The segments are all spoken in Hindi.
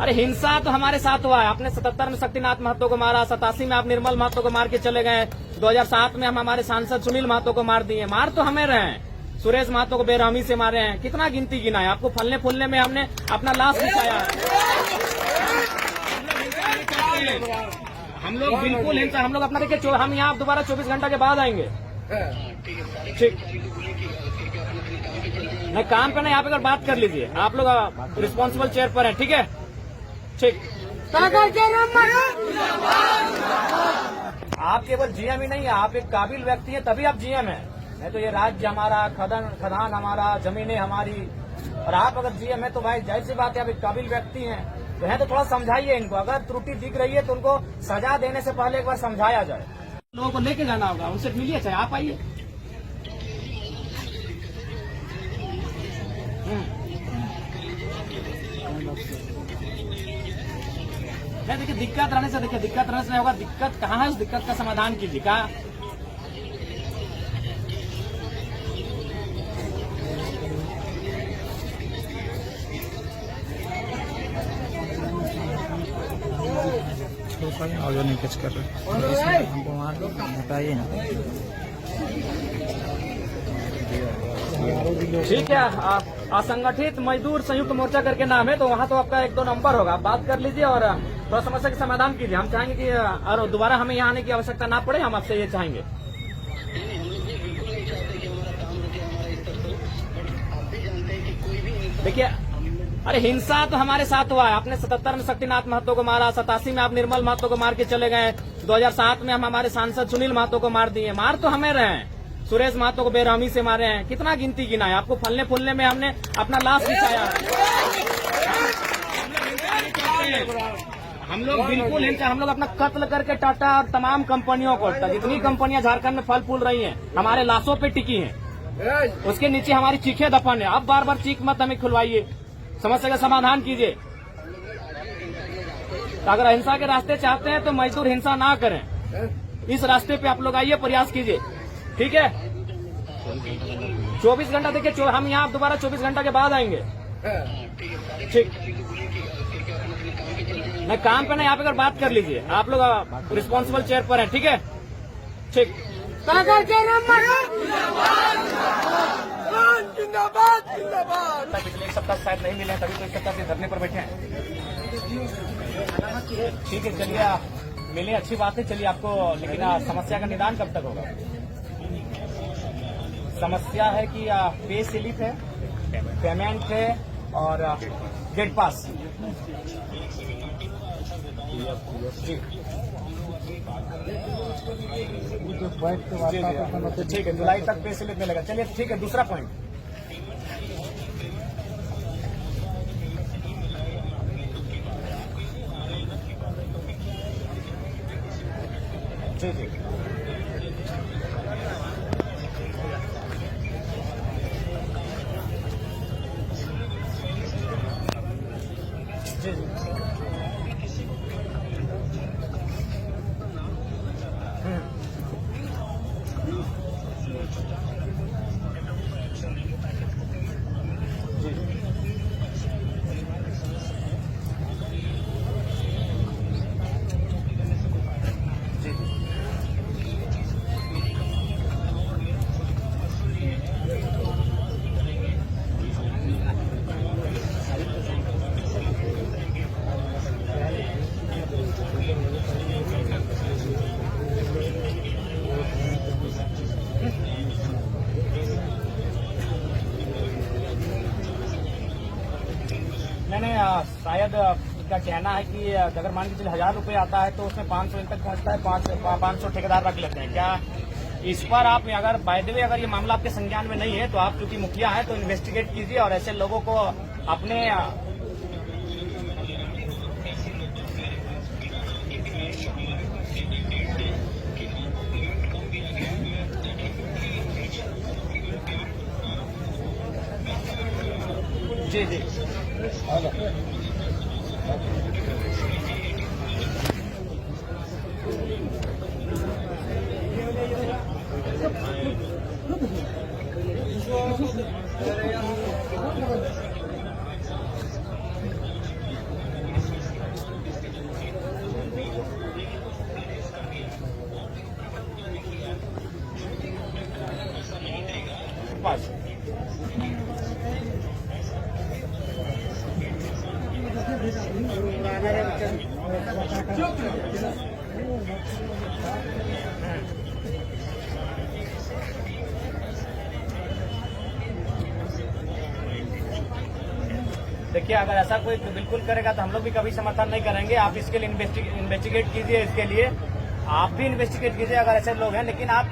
अरे हिंसा तो हमारे साथ हुआ है। आपने 77 में शक्तिनाथ महतो को मारा, 87 में आप निर्मल महतो को मार के चले गए, 2007 में हम हमारे सांसद सुनील महतो को मार दिए। मार तो हमें रहे हैं, सुरेश महतो को बेरहमी से मारे हैं। कितना गिनती गिना है? आपको फलने फूलने में हमने अपना लाश दिखाया है। हम लोग बिल्कुल हिंसा, हम लोग अपना देखिए, हम यहाँ दोबारा 24 घंटा के बाद आएंगे। ठीक नहीं, काम पे नहीं, यहाँ पे अगर बात कर लीजिए, आप लोग रिस्पॉन्सिबल चेयर पर हैं, ठीक है? ठीक। आप केवल जीएम ही नहीं है, आप एक काबिल व्यक्ति हैं, तभी आप जीएम हैं। नहीं तो ये राज्य हमारा, खदान हमारा, जमीनें हमारी, और आप अगर जीएम है तो भाई जाहिर सी बात है, आप एक काबिल व्यक्ति हैं तो है, तो थोड़ा समझाइए इनको। अगर त्रुटि दिख रही है तो उनको सजा देने से पहले एक बार समझाया जाए। लोगों को लेके जाना होगा, उनसे मिलिए, चाहे आप आइए। देखिए, दिक्कत रहने से होगा। दिक्कत कहाँ है, उस दिक्कत का समाधान कीजिए। क्या ऑडियो नहीं कैच कर रहे, हमको मार बताइए ना। ठीक है, असंगठित मजदूर संयुक्त मोर्चा करके नाम है, तो वहाँ तो आपका 1-2 नंबर होगा, आप बात कर लीजिए और थोड़ा समस्या का समाधान कीजिए। हम चाहेंगे कि और दोबारा हमें यहाँ आने की आवश्यकता ना पड़े, हम आपसे ये चाहेंगे। देखिए, अरे हिंसा तो हमारे साथ हुआ है। आपने 77 में शक्तिनाथ महतो को मारा, 87 में आप निर्मल महतो को मार के चले गए, 2007 में हम हमारे सांसद सुनील महतो को मार दिए। मार तो हमें रहे हैं, सुरेश महतो को बेरहमी से मारे हैं। कितना गिनती गिना है? आपको फलने फूलने में हमने अपना लाश दिखाया है। हम लोग बिल्कुल हिंसा, हम लोग अपना कत्ल करके टाटा और तमाम कंपनियों को, जितनी कंपनियां झारखंड में फल फूल रही हैं, हमारे लाशों पे टिकी हैं, उसके नीचे हमारी चीखें दफन है। अब बार बार चीख मत हमें खुलवाइए, समस्या का समाधान कीजिए। अगर अहिंसा के रास्ते चाहते हैं तो मजदूर हिंसा ना करें, इस रास्ते पे आप लोग आइए, प्रयास कीजिए, ठीक है? 24 घंटा देखिए, हम यहाँ दोबारा 24 घंटा के बाद आएंगे। ठीक नहीं, काम पे नहीं, यहाँ पे अगर बात कर लीजिए, आप लोग रिस्पॉन्सिबल चेयर पर हैं, ठीक है? ठीक। पिछले एक सप्ताह शायद नहीं मिले, तभी तो एक सप्ताह से धरने पर बैठे हैं। ठीक है, चलिए मिले, अच्छी बात है। चलिए आपको, लेकिन समस्या का निदान कब तक होगा? समस्या है कि पे स्लिप है, पेमेंट है और गेट पास। जी ठीक है, जुलाई तक पे स्लिप मिलेगा। चलिए ठीक है, दूसरा पॉइंट। जी जी जी जी मैंने शायद इनका कहना है कि अगर मान लीजिए 1000 रुपये आता है तो उसमें 500 इन तक पहुंचता है, 500 ठेकेदार रख लेते हैं। क्या इस पर आप, अगर बाय द वे अगर ये मामला आपके संज्ञान में नहीं है तो आप चूंकि मुखिया है तो इन्वेस्टिगेट कीजिए और ऐसे लोगों को अपने जी जी देखिए, अगर ऐसा कोई बिल्कुल करेगा तो हम लोग भी कभी समर्थन नहीं करेंगे। आप इसके लिए इन्वेस्टिगेट कीजिए, इसके लिए आप भी इन्वेस्टिगेट कीजिए अगर ऐसे लोग हैं। लेकिन आप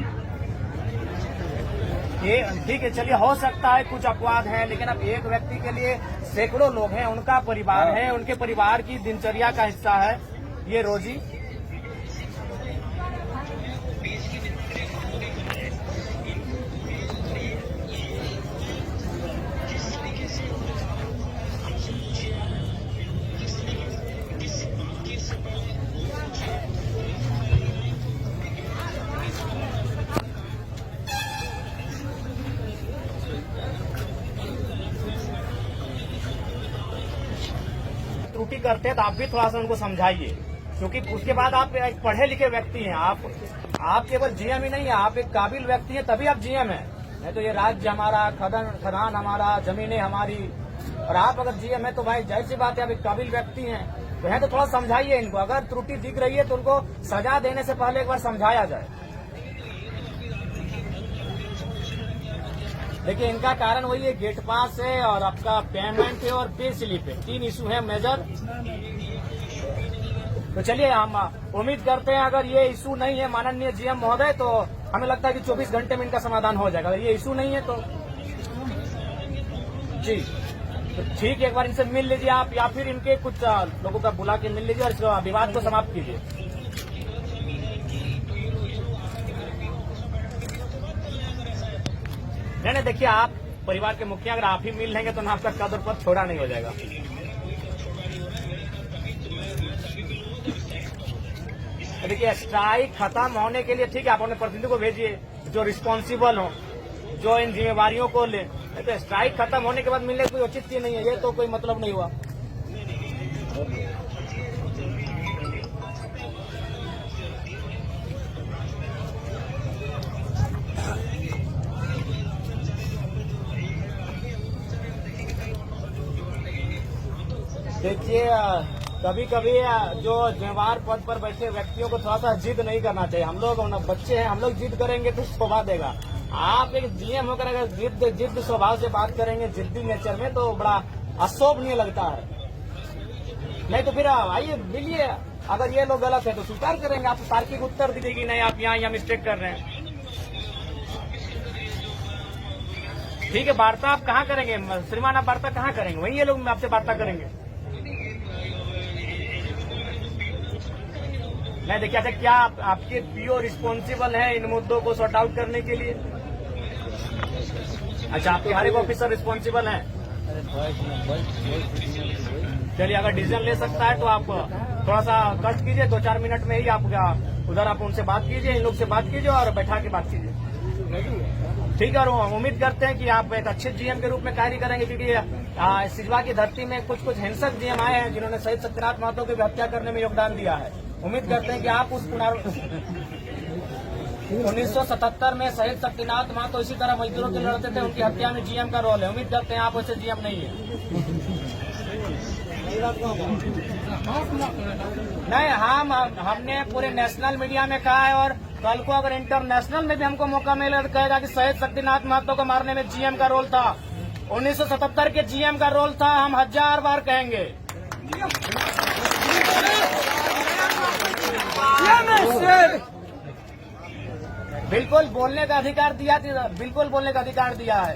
ये ठीक है, चलिए हो सकता है कुछ अपवाद है, लेकिन अब एक व्यक्ति के लिए सैकड़ों लोग हैं, उनका परिवार है, उनके परिवार की दिनचर्या का हिस्सा है ये रोजी। त्रुटि करते हैं तो आप भी थोड़ा सा उनको समझाइए, क्योंकि उसके बाद आप एक पढ़े लिखे व्यक्ति हैं। आप केवल जीएम ही नहीं है, आप एक काबिल व्यक्ति हैं, तभी आप जीएम हैं। नहीं तो ये राज्य हमारा, खदान हमारा, जमीनें हमारी, और आप अगर जीएम है तो भाई जाहिर सी बात है आप एक काबिल व्यक्ति हैं। तो है तो थोड़ा समझाइए इनको। अगर त्रुटि दिख रही है तो उनको सजा देने से पहले एक बार समझाया जाए। देखिए, इनका कारण वही है, गेट पास है और आपका पेमेंट है और पे स्लिप है, 3 इशू है मेजर। तो चलिए, हम उम्मीद करते हैं अगर ये इशू नहीं है माननीय जीएम महोदय, तो हमें लगता है कि 24 घंटे में इनका समाधान हो जाएगा। अगर ये इशू नहीं है तो जी, तो ठीक है, एक बार इनसे मिल लीजिए आप, या फिर इनके कुछ लोगों का बुला के मिल लीजिए और इस विवाद को समाप्त कीजिए। नहीं, देखिए, आप परिवार के मुखिया, अगर आप ही मिल लेंगे तो ना आपका कद और पद छोड़ा नहीं हो जाएगा। देखिए, स्ट्राइक खत्म होने के लिए ठीक है, आप अपने प्रतिनिधि को भेजिए जो रिस्पॉन्सिबल हो, जो इन जिम्मेवारियों को ले। तो स्ट्राइक खत्म होने के बाद मिलने कोई औचित्य नहीं है, ये तो कोई मतलब नहीं हुआ। देखिए, कभी कभी जो जिम्मेवार पद पर बैठे व्यक्तियों को थोड़ा सा जिद नहीं करना चाहिए। हम लोग बच्चे हैं, हम लोग जिद करेंगे तो शोभा देगा। आप एक जीएम होकर अगर जिद स्वभाव से बात करेंगे, जिद्दी नेचर में, तो बड़ा अशोभनीय लगता है। नहीं तो फिर आइए मिलिए, अगर ये लोग गलत है तो स्वीकार करेंगे, आप तार्किक उत्तर दीजिए कि नहीं आप यहाँ मिस्टेक कर रहे हैं। ठीक है, वार्ता आप कहाँ करेंगे श्रीमान? आप वार्ता कहाँ करेंगे? वही ये लोग आपसे वार्ता करेंगे। नहीं, देखिए, अच्छा, क्या आपके पीओ रिस्पॉन्सिबल है इन मुद्दों को सॉर्ट आउट करने के लिए? अच्छा, आपके हर एक ऑफिसर रिस्पॉन्सिबल हैं? चलिए, अगर डिसीजन ले सकता है तो आप थोड़ा सा कष्ट कीजिए, 2-4 मिनट में ही आप उधर आप उनसे बात कीजिए, इन लोग से बात कीजिए और बैठा के बात कीजिए। ठीक है, और उम्मीद करते हैं कि आप एक अच्छे जीएम के रूप में कार्य करेंगे, क्योंकि सिजवा की धरती में कुछ हिंसक जीएम आए हैं जिन्होंने शहीद शक्तिनाथ महतो की हत्या करने में योगदान दिया है। उम्मीद करते हैं कि आप उस 1977 में शहीद शक्तिनाथ महतो इसी तरह मजदूरों के लड़ते थे, उनकी हत्या में जीएम का रोल है। उम्मीद करते हैं आप वैसे जीएम नहीं है। नहीं, हमने पूरे नेशनल मीडिया में कहा है, और कल को अगर इंटरनेशनल में भी हमको मौका मिले तो कहेगा कि शहीद शक्तिनाथ महतो को मारने में जीएम का रोल था, 1977 के जीएम का रोल था, हम 1000 बार कहेंगे। बिल्कुल बोलने का अधिकार दिया है।